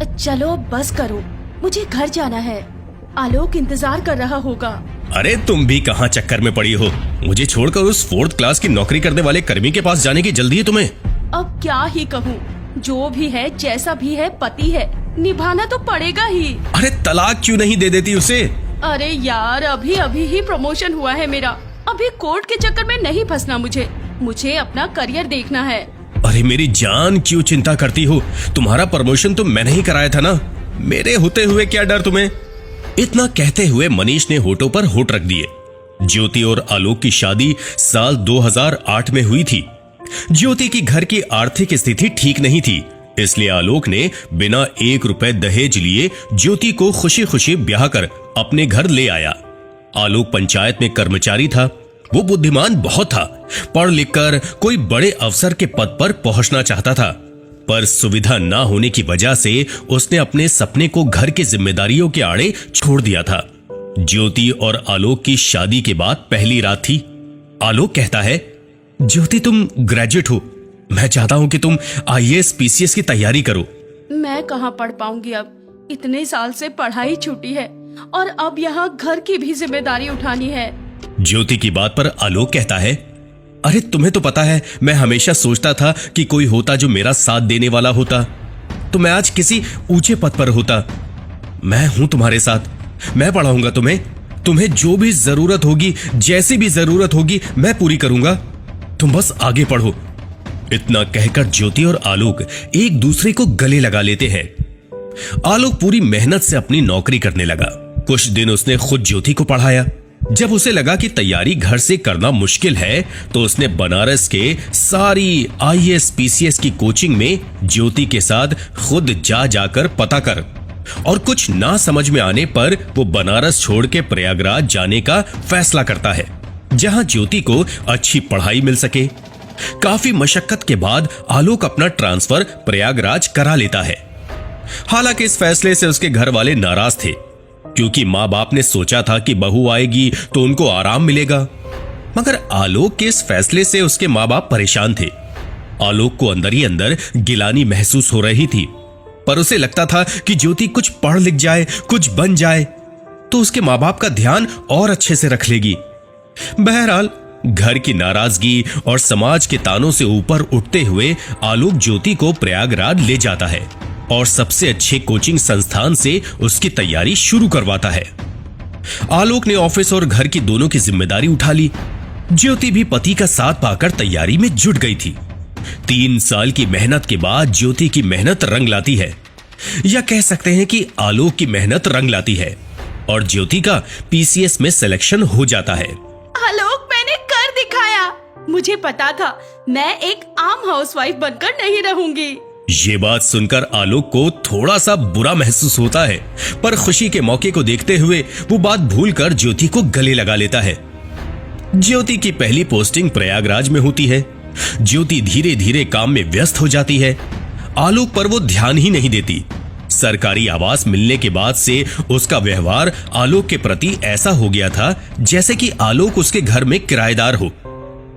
चलो बस करो, मुझे घर जाना है। आलोक इंतजार कर रहा होगा। अरे तुम भी कहाँ चक्कर में पड़ी हो? मुझे छोड़कर उस 4th क्लास की नौकरी करने वाले कर्मी के पास जाने की जल्दी है तुम्हें। अब क्या ही कहूँ, जो भी है जैसा भी है पति है, निभाना तो पड़ेगा ही। अरे तलाक क्यों नहीं दे देती उसे? अरे यार, अभी अभी ही प्रमोशन हुआ है मेरा, अभी कोर्ट के चक्कर में नहीं फंसना मुझे अपना करियर देखना है। अरे मेरी जान, क्यों चिंता करती हो? तुम्हारा प्रमोशन तो मैंने ही कराया था ना, मेरे होते हुए क्या डर तुम्हें? इतना कहते हुए मनीष ने होठों पर होठ रख दिए। ज्योति और आलोक की शादी साल 2008 में हुई थी। ज्योति की घर की आर्थिक स्थिति ठीक नहीं थी, इसलिए आलोक ने बिना 1 रुपए दहेज लिए ज्योति को खुशी खुशी ब्याह कर अपने घर ले आया। आलोक पंचायत में कर्मचारी था। वो बुद्धिमान बहुत था, पढ़ लिख कर कोई बड़े अफसर के पद पर पहुंचना चाहता था, पर सुविधा ना होने की वजह से उसने अपने सपने को घर की जिम्मेदारियों के आड़े छोड़ दिया था। ज्योति और आलोक की शादी के बाद पहली रात थी। आलोक कहता है, ज्योति तुम ग्रेजुएट हो, मैं चाहता हूं कि तुम IAS PCS की तैयारी करो। मैं कहाँ पढ़ पाऊंगी, अब इतने साल से पढ़ाई छूटी है और अब यहाँ घर की भी जिम्मेदारी उठानी है। ज्योति की बात पर आलोक कहता है, अरे तुम्हें तो पता है, मैं हमेशा सोचता था कि कोई होता जो मेरा साथ देने वाला होता, तो मैं आज किसी ऊंचे पद पर होता। मैं हूं तुम्हारे साथ, मैं पढ़ाऊंगा तुम्हें जो भी जरूरत होगी, जैसी भी जरूरत होगी, मैं पूरी करूंगा। तुम बस आगे पढ़ो। इतना कहकर ज्योति और आलोक एक दूसरे को गले लगा लेते हैं। आलोक पूरी मेहनत से अपनी नौकरी करने लगा। कुछ दिन उसने खुद ज्योति को पढ़ाया। जब उसे लगा कि तैयारी घर से करना मुश्किल है, तो उसने बनारस के सारी IAS PCS की कोचिंग में ज्योति के साथ खुद जाकर पता कर, और कुछ ना समझ में आने पर वो बनारस छोड़ के प्रयागराज जाने का फैसला करता है, जहां ज्योति को अच्छी पढ़ाई मिल सके। काफी मशक्कत के बाद आलोक अपना ट्रांसफर प्रयागराज करा लेता है। हालांकि इस फैसले से उसके घर वाले नाराज थे, क्योंकि माँ बाप ने सोचा था कि बहू आएगी तो उनको आराम मिलेगा, मगर आलोक के इस फैसले से उसके माँ बाप परेशान थे। आलोक को अंदर ही अंदर गिलानी महसूस हो रही थी, पर उसे लगता था कि ज्योति कुछ पढ़ लिख जाए, कुछ बन जाए, तो उसके माँ बाप का ध्यान और अच्छे से रख लेगी। बहरहाल घर की नाराजगी और समाज के तानों से ऊपर उठते हुए आलोक ज्योति को प्रयागराज ले जाता है और सबसे अच्छे कोचिंग संस्थान से उसकी तैयारी शुरू करवाता है। आलोक ने ऑफिस और घर की दोनों की जिम्मेदारी उठा ली। ज्योति भी पति का साथ पाकर तैयारी में जुट गई थी। 3 साल की मेहनत के बाद ज्योति की मेहनत रंग लाती है, या कह सकते हैं कि आलोक की मेहनत रंग लाती है, और ज्योति का PCS में सिलेक्शन हो जाता है। आलोक, मैंने कर दिखाया। मुझे पता था मैं एक आम हाउसवाइफ बनकर नहीं रहूंगी। ये बात सुनकर आलोक को थोड़ा सा बुरा महसूस होता है, पर खुशी के मौके को देखते हुए वो बात भूलकर ज्योति को गले लगा लेता है। ज्योति की पहली पोस्टिंग प्रयागराज में होती है। ज्योति धीरे धीरे काम में व्यस्त हो जाती है। आलोक पर वो ध्यान ही नहीं देती। सरकारी आवास मिलने के बाद से उसका व्यवहार आलोक के प्रति ऐसा हो गया था जैसे कि आलोक उसके घर में किराएदार हो।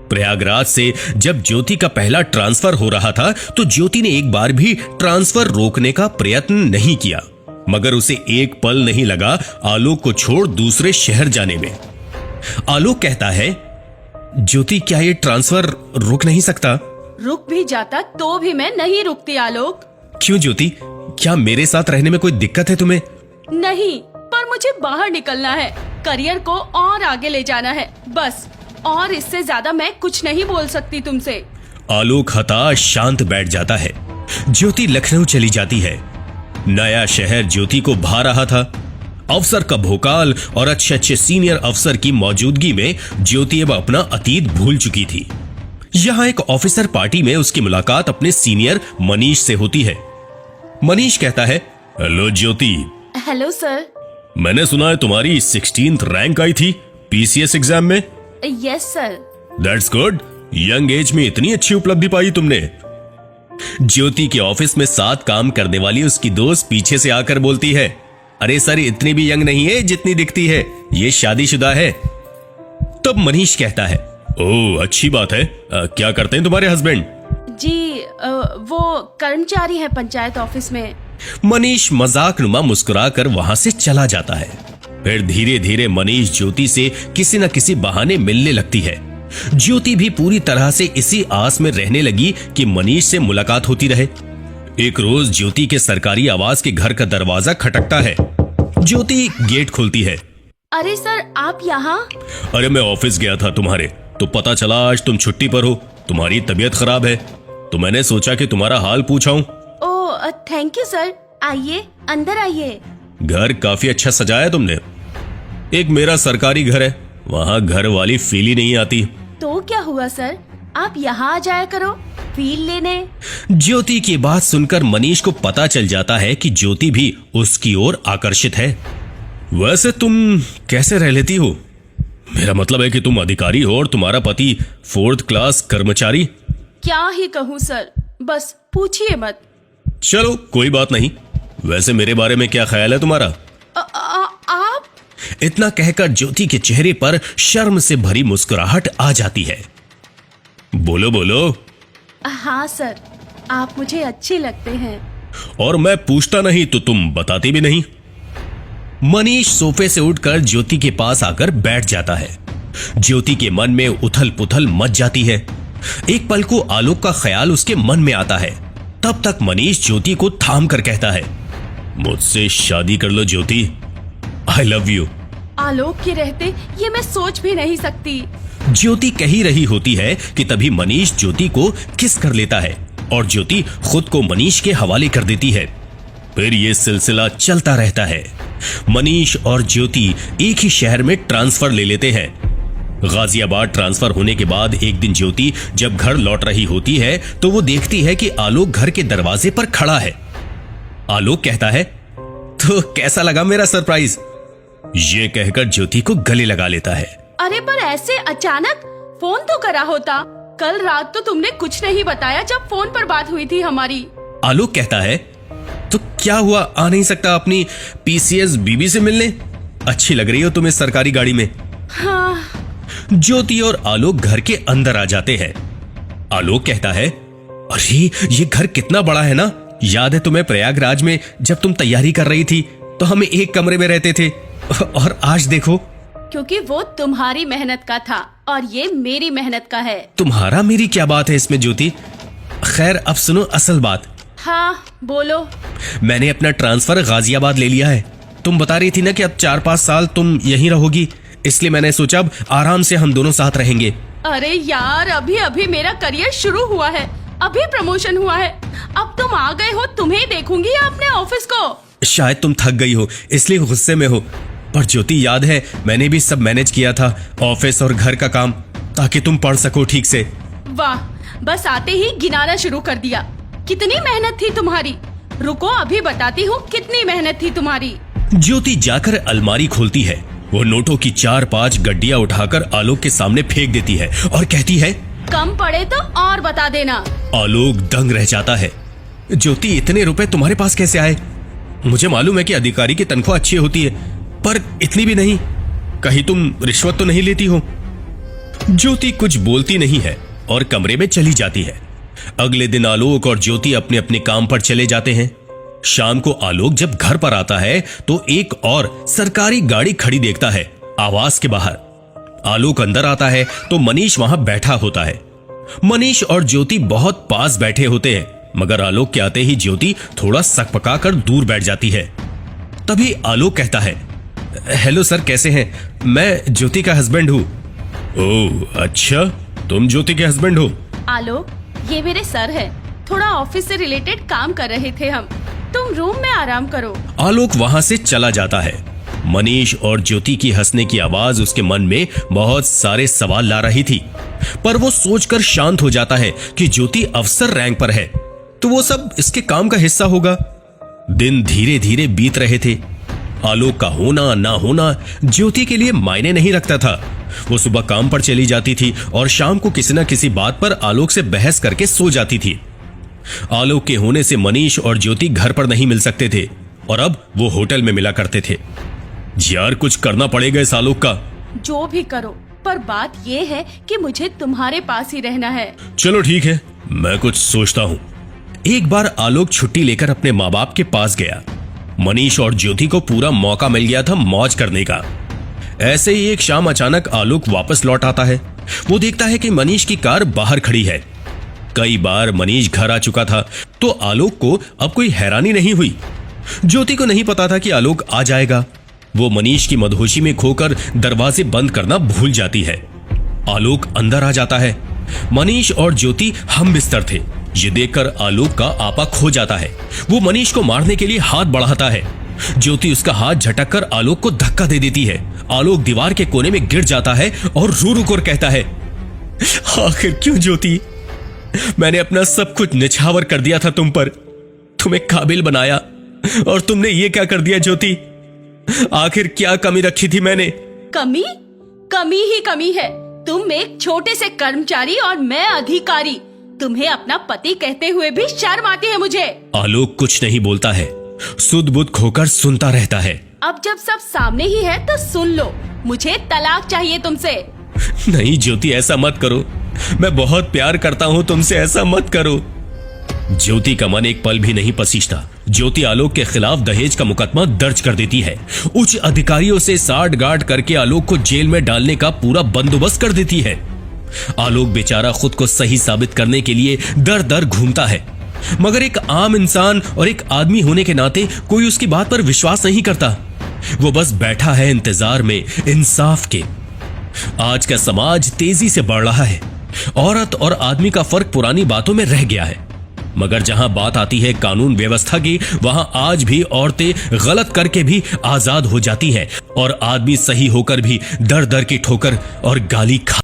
प्रयागराज से जब ज्योति का पहला ट्रांसफर हो रहा था, तो ज्योति ने एक बार भी ट्रांसफर रोकने का प्रयत्न नहीं किया, मगर उसे एक पल नहीं लगा आलोक को छोड़ दूसरे शहर जाने में। आलोक कहता है, ज्योति क्या ये ट्रांसफर रुक नहीं सकता? रुक भी जाता तो भी मैं नहीं रुकती आलोक। क्यों ज्योति, क्या मेरे साथ रहने में कोई दिक्कत है तुम्हें? नहीं, पर मुझे बाहर निकलना है, करियर को और आगे ले जाना है, बस। और इससे ज्यादा मैं कुछ नहीं बोल सकती तुमसे। आलोक हताश शांत बैठ जाता है। ज्योति लखनऊ चली जाती है। नया शहर ज्योति को भा रहा था। अफसर का भोकाल और अच्छे अच्छे सीनियर अफसर की मौजूदगी में ज्योति अब अपना अतीत भूल चुकी थी। यहाँ एक ऑफिसर पार्टी में उसकी मुलाकात अपने सीनियर मनीष से होती है। मनीष कहता है, हेलो ज्योति। Hello sir. मैंने सुना है तुम्हारी 16th रैंक आई थी PCS एग्जाम में। Yes sir. That's good. Young age में इतनी अच्छी उपलब्धि पाई तुमने। ज्योति के ऑफिस में साथ काम करने वाली उसकी दोस्त पीछे से आकर बोलती है, अरे सर, इतनी भी यंग नहीं है जितनी दिखती है, ये शादीशुदा है। तब मनीष कहता है, ओह अच्छी बात है, क्या करते हैं तुम्हारे हस्बैंड? जी वो कर्मचारी है पंचायत ऑफिस में। मनीष मजाक नुमा मुस्कुराकर वहां से चला जाता है। फिर धीरे धीरे मनीष ज्योति से किसी न किसी बहाने मिलने लगती है। ज्योति भी पूरी तरह से इसी आस में रहने लगी कि मनीष से मुलाकात होती रहे। एक रोज ज्योति के सरकारी आवास के घर का दरवाजा खटकता है। ज्योति गेट खोलती है। अरे सर, आप यहाँ? अरे मैं ऑफिस गया था तुम्हारे, तो पता चला आज तुम छुट्टी पर हो, तुम्हारी तबीयत खराब है, तो मैंने सोचा कि तुम्हारा हाल पूछाऊं। ओह थैंक यू सर, आइए अंदर आइए। घर काफी अच्छा सजाया तुमने। एक मेरा सरकारी घर है, वहाँ घर वाली फील ही नहीं आती। तो क्या हुआ सर, आप यहाँ आ जाया करो फील लेने। ज्योति की बात सुनकर मनीष को पता चल जाता है कि ज्योति भी उसकी ओर आकर्षित है। वैसे तुम कैसे रह लेती हो? मेरा मतलब है कि तुम अधिकारी हो और तुम्हारा पति 4th क्लास कर्मचारी। क्या ही कहूँ सर, बस पूछिए मत। चलो कोई बात नहीं। वैसे मेरे बारे में क्या ख्याल है तुम्हारा? आप? इतना कहकर ज्योति के चेहरे पर शर्म से भरी मुस्कुराहट आ जाती है। बोलो बोलो। हाँ सर, आप मुझे अच्छे लगते हैं। और मैं पूछता नहीं तो तुम बताती भी नहीं। मनीष सोफे से उठकर ज्योति के पास आकर बैठ जाता है। ज्योति के मन में उथल पुथल मच जाती है। एक पल को आलोक का ख्याल उसके मन में आता है। तब तक मनीष ज्योति को थाम कर कहता है, मुझसे शादी कर लो ज्योति, आई लव यू। आलोक के रहते ये मैं सोच भी नहीं सकती। ज्योति कह ही रही होती है कि तभी मनीष ज्योति को किस कर लेता है और ज्योति खुद को मनीष के हवाले कर देती है। फिर ये सिलसिला चलता रहता है। मनीष और ज्योति एक ही शहर में ट्रांसफर ले लेते हैं। गाजियाबाद ट्रांसफर होने के बाद एक दिन ज्योति जब घर लौट रही होती है तो वो देखती है कि आलोक घर के दरवाजे पर खड़ा है। आलोक कहता है, तो कैसा लगा मेरा सरप्राइज? ये कहकर ज्योति को गले लगा लेता है। अरे पर ऐसे अचानक फोन तो करा होता, कल रात तो तुमने कुछ नहीं बताया जब फोन पर बात हुई थी हमारी। आलोक कहता है, तो क्या हुआ, आ नहीं सकता अपनी पीसीएस बीबी से मिलने? अच्छी लग रही हो तुम इस सरकारी गाड़ी में। हाँ। ज्योति और आलोक घर के अंदर आ जाते हैं। आलोक कहता है, अरे ये घर कितना बड़ा है ना, याद है तुम्हें प्रयागराज में जब तुम तैयारी कर रही थी तो हम एक कमरे में रहते थे, और आज देखो। क्योंकि वो तुम्हारी मेहनत का था और ये मेरी मेहनत का है। तुम्हारा मेरी क्या बात है इसमें ज्योति? खैर अब सुनो असल बात। हाँ बोलो। मैंने अपना ट्रांसफर गाजियाबाद ले लिया है। तुम बता रही थी ना कि अब 4-5 साल तुम यहीं रहोगी, इसलिए मैंने सोचा अब आराम से हम दोनों साथ रहेंगे। अरे यार, अभी अभी मेरा करियर शुरू हुआ है, अभी प्रमोशन हुआ है, अब तुम आ गए हो, तुम्हें देखूंगी या अपने ऑफिस को? शायद तुम थक गई हो इसलिए गुस्से में हो, पर ज्योति याद है मैंने भी सब मैनेज किया था, ऑफिस और घर का काम, ताकि तुम पढ़ सको ठीक से। वाह, बस आते ही गिनाना शुरू कर दिया। कितनी मेहनत थी तुम्हारी, रुको अभी बताती हूँ कितनी मेहनत थी तुम्हारी। ज्योति जाकर अलमारी खोलती है। वो नोटों की 4-5 गड्डियां उठाकर आलोक के सामने फेंक देती है और कहती है, कम पड़े तो और बता देना। आलोक दंग रह जाता है। ज्योति, इतने रुपए तुम्हारे पास कैसे आए? मुझे मालूम है कि अधिकारी की तनख्वाह अच्छी होती है, पर इतनी भी नहीं। कहीं तुम रिश्वत तो नहीं लेती हो? ज्योति कुछ बोलती नहीं है और कमरे में चली जाती है। अगले दिन आलोक और ज्योति अपने अपने काम पर चले जाते हैं। शाम को आलोक जब घर पर आता है तो एक और सरकारी गाड़ी खड़ी देखता है आवास के बाहर। आलोक अंदर आता है तो मनीष वहां बैठा होता है। मनीष और ज्योति बहुत पास बैठे होते हैं, मगर आलोक के आते ही ज्योति थोड़ा सकपकाकर दूर बैठ जाती है। तभी आलोक कहता है, हेलो सर, कैसे हैं? मैं ज्योति का हस्बैंड हूँ। ओह अच्छा, तुम ज्योति के हस्बैंड हो? आलोक, ये मेरे सर है, थोड़ा ऑफिस से रिलेटेड काम कर रहे थे हम, तुम रूम में आराम करो। आलोक वहां से चला जाता है। मनीष और ज्योति की हंसने की आवाज उसके मन में बहुत सारे सवाल ला रही थी, पर वो सोचकर शांत हो जाता है कि ज्योति अफसर रैंक पर है तो वो सब इसके काम का हिस्सा होगा। दिन धीरे धीरे बीत रहे थे। आलोक का होना ना होना ज्योति के लिए मायने नहीं रखता था। वो सुबह काम पर चली जाती थी और शाम को किसी न किसी बात पर आलोक से बहस करके सो जाती थी। आलोक के होने से मनीष और ज्योति घर पर नहीं मिल सकते थे और अब वो होटल में मिला करते थे। यार, कुछ करना पड़ेगा इस आलोक का। जो भी करो, पर बात ये है कि मुझे तुम्हारे पास ही रहना है। चलो ठीक है, मैं कुछ सोचता हूँ। एक बार आलोक छुट्टी लेकर अपने माँ बाप के पास गया। मनीष और ज्योति को पूरा मौका मिल गया था मौज करने का। ऐसे ही एक शाम अचानक आलोक वापस लौट आता है। वो देखता है कि मनीष की कार बाहर खड़ी है। कई बार मनीष घर आ चुका था तो आलोक को अब कोई हैरानी नहीं हुई। ज्योति को नहीं पता था कि आलोक आ जाएगा। वो मनीष की मदहोशी में खोकर दरवाजे बंद करना भूल जाती है। आलोक अंदर आ जाता है। मनीष और ज्योति हम बिस्तर थे। ये देखकर आलोक का आपा खो जाता है। वो मनीष को मारने के लिए हाथ बढ़ाता है। ज्योति उसका हाथ झटक कर आलोक को धक्का दे देती है। आलोक दीवार के कोने में गिर जाता है और रो रो कर कहता है, आखिर क्यों ज्योति? मैंने अपना सब कुछ निछावर कर दिया था तुम पर, तुम्हें काबिल बनाया, और तुमने ये क्या कर दिया ज्योति? आखिर क्या कमी रखी थी मैंने? कमी? कमी ही कमी है। तुम एक छोटे से कर्मचारी और मैं अधिकारी। तुम्हें अपना पति कहते हुए भी शर्म आती है मुझे। आलोक कुछ नहीं बोलता है, सुध बुध खोकर सुनता रहता है। अब जब सब सामने ही है तो सुन लो, मुझे तलाक चाहिए तुमसे। नहीं ज्योति, ऐसा मत करो, मैं बहुत प्यार करता हूँ तुमसे, ऐसा मत करो। ज्योति का मन एक पल भी नहीं पसीजता। ज्योति आलोक के खिलाफ दहेज का मुकदमा दर्ज कर देती है। उच्च अधिकारियों से साठ गांठ करके आलोक को जेल में डालने का पूरा बंदोबस्त कर देती है। आलोक बेचारा खुद को सही साबित करने के लिए दर दर घूमता है, मगर एक आम इंसान और एक आदमी होने के नाते कोई उसकी बात पर विश्वास नहीं करता। वो बस बैठा है इंतजार में इंसाफ के। आज का समाज तेजी से बढ़ रहा है। औरत और आदमी का फर्क पुरानी बातों में रह गया है, मगर जहां बात आती है कानून व्यवस्था की, वहां आज भी औरतें गलत करके भी आजाद हो जाती हैं और आदमी सही होकर भी दर दर की ठोकर और गाली खा